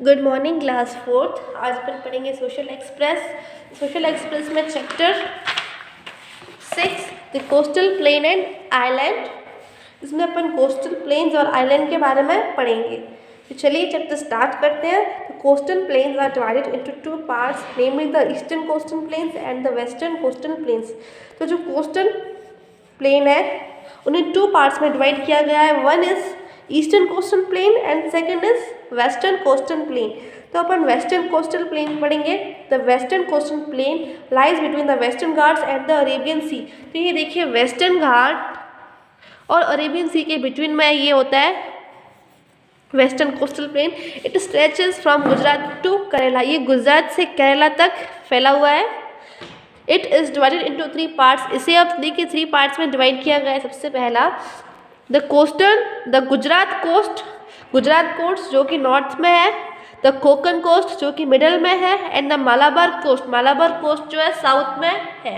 Good morning class fourth. आज अपन पढ़ेंगे social express. Social express में chapter 6 the coastal plain and island. इसमें अपन coastal planes और island के बारे में पढ़ेंगे। तो चलिए चैप्टर स्टार्ट करते हैं। The coastal plains are divided into two parts, namely the eastern coastal plains and the western coastal plains. तो जो कोस्टल प्लेन है उन्हें टू पार्ट्स में डिवाइड किया गया है। One is eastern coastal plain and second is western coastal plain. तो अपन वेस्टर्न कोस्टल प्लेन पढ़ेंगे। The western coastal plain lies between the Western Ghats and the Arabian Sea. तो ये देखिए वेस्टर्न घाट और अरेबियन सी के बिटवीन में ये होता है western coastal plain. It stretches from Gujarat to Kerala. ये गुजरात से केरला तक फैला हुआ है। It is divided into three parts. इसे अब देखिए थ्री पार्ट्स में डिवाइड किया गया है। सबसे पहला the coastal, the Gujarat coast, Gujarat coast जो कि नॉर्थ में है, द कोकन कोस्ट जो कि मिडल में है, and the Malabar coast, Malabar coast जो है साउथ में है।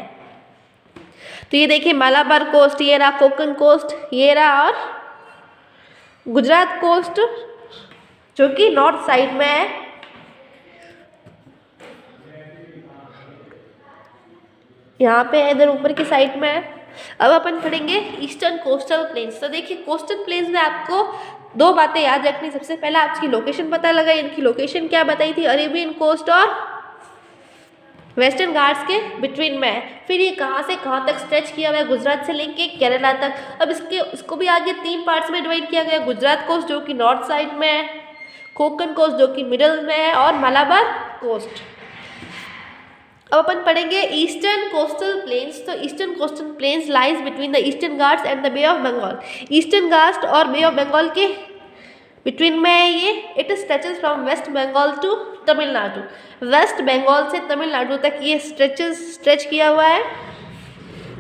तो ये देखिए मालाबार कोस्ट, ये रहा कोकन कोस्ट, ये रहा, और गुजरात कोस्ट जो कि नॉर्थ साइड में है। यहाँ पे इधर ऊपर की साइड में है। अब अपन पढ़ेंगे ईस्टर्न कोस्टल प्लेन्स। तो देखिए कोस्टल प्लेन्स में आपको दो बातें याद रखनी। सबसे पहला आपकी लोकेशन पता लगा, इनकी लोकेशन क्या बताई थी, अरेबियन कोस्ट और वेस्टर्न घाट्स के बिटवीन में है। फिर ये कहाँ से कहाँ तक स्ट्रेच किया हुआ है, गुजरात से लेके केरला तक। अब इसको भी आगे तीन पार्ट्स में डिवाइड किया गया। गुजरात कोस्ट जो कि नॉर्थ साइड में है, कोकन कोस्ट जो कि मिडल में है, और मालाबार कोस्ट। अब अपन पढ़ेंगे ईस्टर्न कोस्टल प्लेन्स। तो eastern coastal plains lies between the Eastern Ghats and the Bay of Bengal. Eastern Ghats और बे ऑफ बंगाल के बिटवीन में है ये। It stretches from West Bengal to Tamil Nadu. West Bengal से तमिलनाडु तक ये स्ट्रेच किया हुआ है।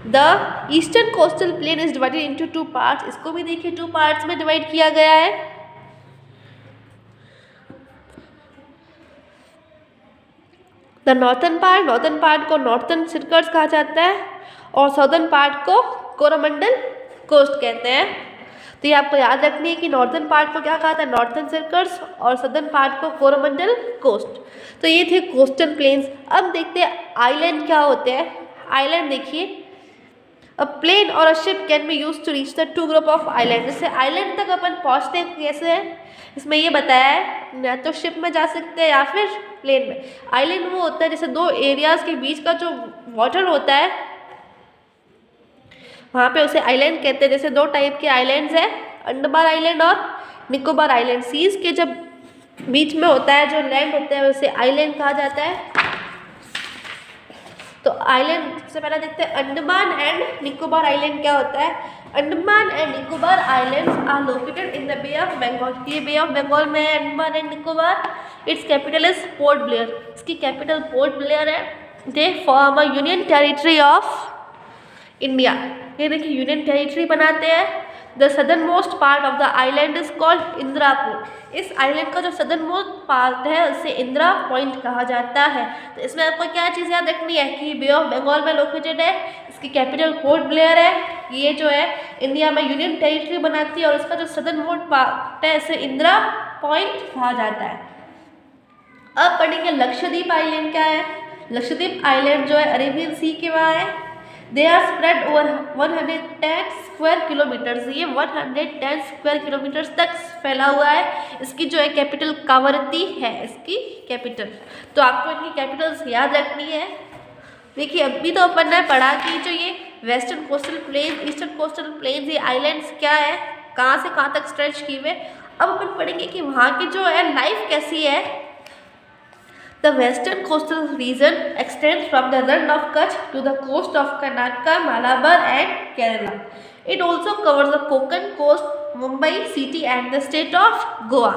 The eastern coastal plain is divided into two parts. इसको भी देखिए टू पार्ट्स में डिवाइड किया गया है। द नॉर्थन पार्ट को नॉर्थन सर्कल्स कहा जाता है, और साउदर्न पार्ट को कोरोमंडल कोस्ट कहते हैं। तो ये आपको याद रखनी है कि नॉर्थन पार्ट को क्या कहा था, नॉर्थन सर्कल्स, और सदर्न पार्ट को कोरोमंडल कोस्ट। तो ये थे कोस्टल प्लेन्स। अब देखते हैं आइलैंड क्या होते हैं। आइलैंड देखिए, अ प्लेन और a ship can be use to reach the two group of island. जैसे आइलैंड तक अपन पहुँचते हैं कैसे है, इसमें ये बताया है या तो शिप में जा सकते हैं या फिर प्लेन में। आइलैंड वो होता है जैसे दो एरियाज के बीच का जो वाटर होता है, वहाँ पे उसे आइलैंड कहते हैं। जैसे दो टाइप के आइलैंड्स हैं, अंडमान आइलैंड और निकोबार आइलैंड। सीज के जब बीच में होता है जो लैंड होता है उसे आइलैंड कहा जाता है। तो आइलैंड सबसे पहले देखते हैं अंडमान एंड निकोबार आइलैंड क्या होता है। Andaman and Nicobar islands are located in the Bay of Bengal. ये बे ऑफ बंगाल में है Andaman and Nicobar. Its capital is Port Blair. इसकी कैपिटल पोर्ट ब्लेयर है। They form a union territory of India. ये देखिए यूनियन टेरिटरी बनाते हैं। The southern most part of the island is called Indirapur. इस आइलैंड का जो सदर्न मोस्ट पार्ट है उसे इंदिरा पॉइंट कहा जाता है। तो इसमें आपको क्या चीज़ याद रखनी है कि बे ऑफ बंगाल में लोकेटेड है, इसकी कैपिटल पोर्ट ब्लेयर है, ये जो है इंडिया में यूनियन टेरिटरी बनाती है, और इसका जो सदर्न मोस्ट पार्ट है इसे इंदिरा पॉइंट कहा जाता है। अब पढ़ेंगे लक्षद्वीप आइलैंड क्या है। लक्षद्वीप आइलैंड जो है अरेबियन सी के वहाँ है। They are spread over 110 square kilometres. ये 110 स्क्वायर किलोमीटर्स तक फैला हुआ है। इसकी जो है कैपिटल कावरत्ती है इसकी कैपिटल। तो आपको इनकी कैपिटल्स याद रखनी है। देखिए अभी तो अपन ने पढ़ा कि जो ये western coastal plane, eastern coastal plane, ये आइलैंड्स क्या है, कहाँ से कहाँ तक स्ट्रेच किए हुए। अब अपन पढ़ेंगे कि वहाँ की जो है लाइफ कैसी है। The western coastal region extends from the Rann of Kutch to the coast of Karnataka, Malabar and Kerala. It also covers the Konkan coast, Mumbai city and the state of Goa.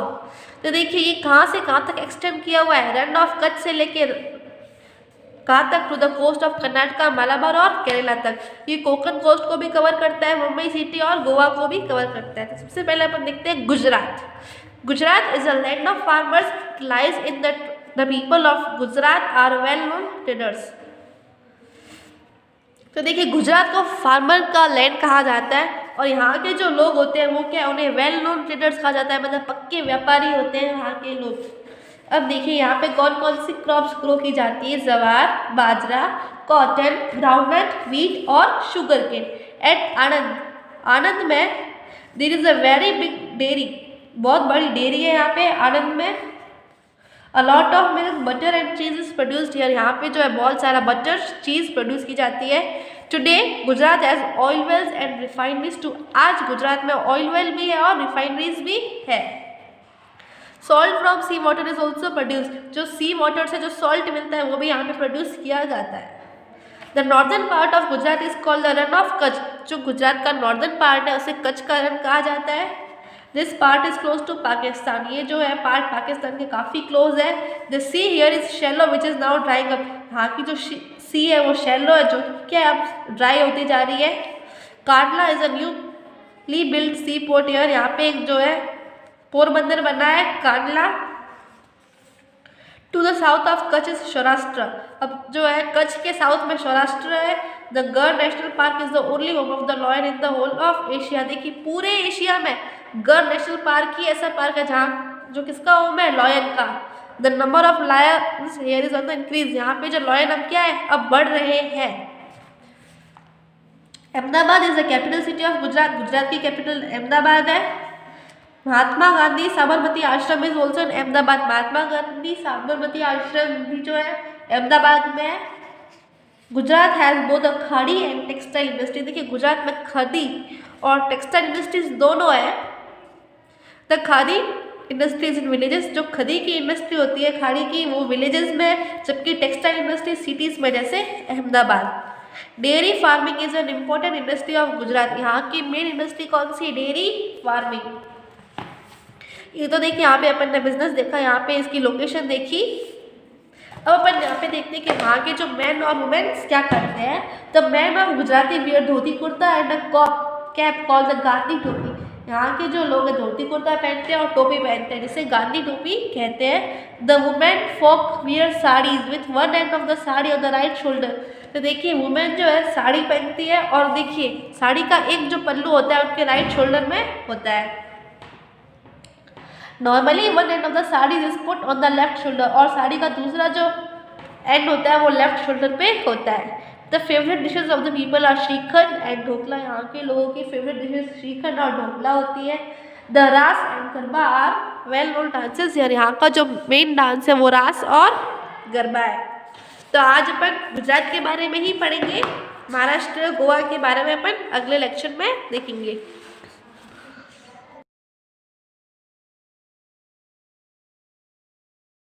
तो देखिए ये कहाँ से कहाँ तक extend किया हुआ है, रन ऑफ कच्छ से लेके कहाँ तक, to the coast of Karnataka, Malabar और केरला तक। ये कोंकण कोस्ट को भी कवर करता है, मुंबई सिटी और गोवा को भी कवर करता है। तो सबसे पहले अपन देखते हैं Gujarat. Gujarat is a land of farmers, lies in the people of Gujarat are well known traders. तो देखिए गुजरात को फार्मर का लैंड कहा जाता है, और यहाँ के जो लोग होते हैं वो क्या, उन्हें वेल नोन ट्रेडर्स कहा जाता है, मतलब पक्के व्यापारी होते हैं वहाँ के लोग। अब देखिए यहाँ पे कौन कौन सी क्रॉप्स ग्रो की जाती है, jowar, bajra, cotton, groundnut, wheat और sugar cane. At Anand, Anand में there is a very big dairy, बहुत बड़ी डेयरी है यहाँ पे आनंद में। A lot of milk, butter and cheese is produced here, यहाँ पे जो है बहुत सारा बटर चीज प्रोड्यूस की जाती है। Today Gujarat has oil wells and refineries too, आज गुजरात में ऑयल वेल भी है और रिफाइनरीज भी है। Salt from sea water is also produce, जो सी वाटर से जो सॉल्ट मिलता है वो भी यहाँ पे प्रोड्यूस किया जाता है। The northern part of Gujarat is called the run of Kutch, जो गुजरात का नॉर्दर्न पार्ट है उसे कच्छ का रन कहा जाता है। This part is close to Pakistan, ये जो है पार्ट पाकिस्तान के काफ़ी क्लोज है। The sea here is shallow which is now drying up, यहाँ की जो सी है वो शैलो है जो क्या अब ड्राई होती जा रही है। Kandla is a newly build sea port here, यहाँ पे एक जो है पोरबंदर बना है Kandla. To the south of Kutch is Saurashtra, अब जो है कच्छ के साउथ में सौराष्ट्र है। The Gir National Park is the only home of the lion in the whole of Asia, देखिए पूरे एशिया में गर नेशनल पार्क ही ऐसा पार्क है जहाँ जो किसका होम है, लॉयन का। The number of Lions here is on the increase, यहाँ पे जो लॉयन अब क्या है, अब बढ़ रहे हैं। Ahmedabad is the capital city of Gujarat, Gujarat की कैपिटल अहमदाबाद है। महात्मा गांधी साबरमती आश्रम is also in Ahmedabad, Mahatma Gandhi Sabarmati आश्रम भी जो है अहमदाबाद में है। गुजरात हैज़ बोथ अ खाड़ी एंड टेक्सटाइल इंडस्ट्री, देखिए गुजरात में खादी और टेक्सटाइल इंडस्ट्रीज दोनों है। The khadi industries in villages, जो खादी की इंडस्ट्री होती है खाड़ी की वो विलेजेस में, जबकि टेक्सटाइल इंडस्ट्री सिटीज़ में जैसे Ahmedabad. Dairy farming is an important industry of Gujarat, यहाँ की मेन इंडस्ट्री कौन सी, डेयरी फार्मिंग। ये तो देखिए यहाँ पे अपन ने बिजनेस देखा, यहाँ पे इसकी लोकेशन देखी। अब अपन यहाँ पे देखते हैं कि वहाँ के जो मैन और वुमेन्स क्या करते हैं। The man of Gujarati wear dhoti kurta and a cap called the Gandhi टोपी, यहाँ के जो लोग हैं धोती कुर्ता पहनते हैं और टोपी पहनते हैं जिसे गांधी टोपी कहते हैं। The women folk wear saris with one end of the sari on the right shoulder, तो देखिए वुमेन जो है साड़ी पहनती है और देखिए साड़ी का एक जो पल्लू होता है उनके राइट शोल्डर में होता है। Normally one end of the sari is put on the left shoulder, और साड़ी का दूसरा जो एंड होता है वो लेफ्ट शोल्डर पे होता है। The favourite dishes of the people are shrikhand and dhokla, यहाँ के लोगों की फेवरेट डिशेज श्रीखंड और ढोकला होती है। The Raas and Garba are well known dances, यार यहाँ का जो मेन डांस है वो रास और गरबा है। तो आज अपन गुजरात के बारे में ही पढ़ेंगे, महाराष्ट्र गोवा के बारे में अपन अगले लेक्चर में देखेंगे।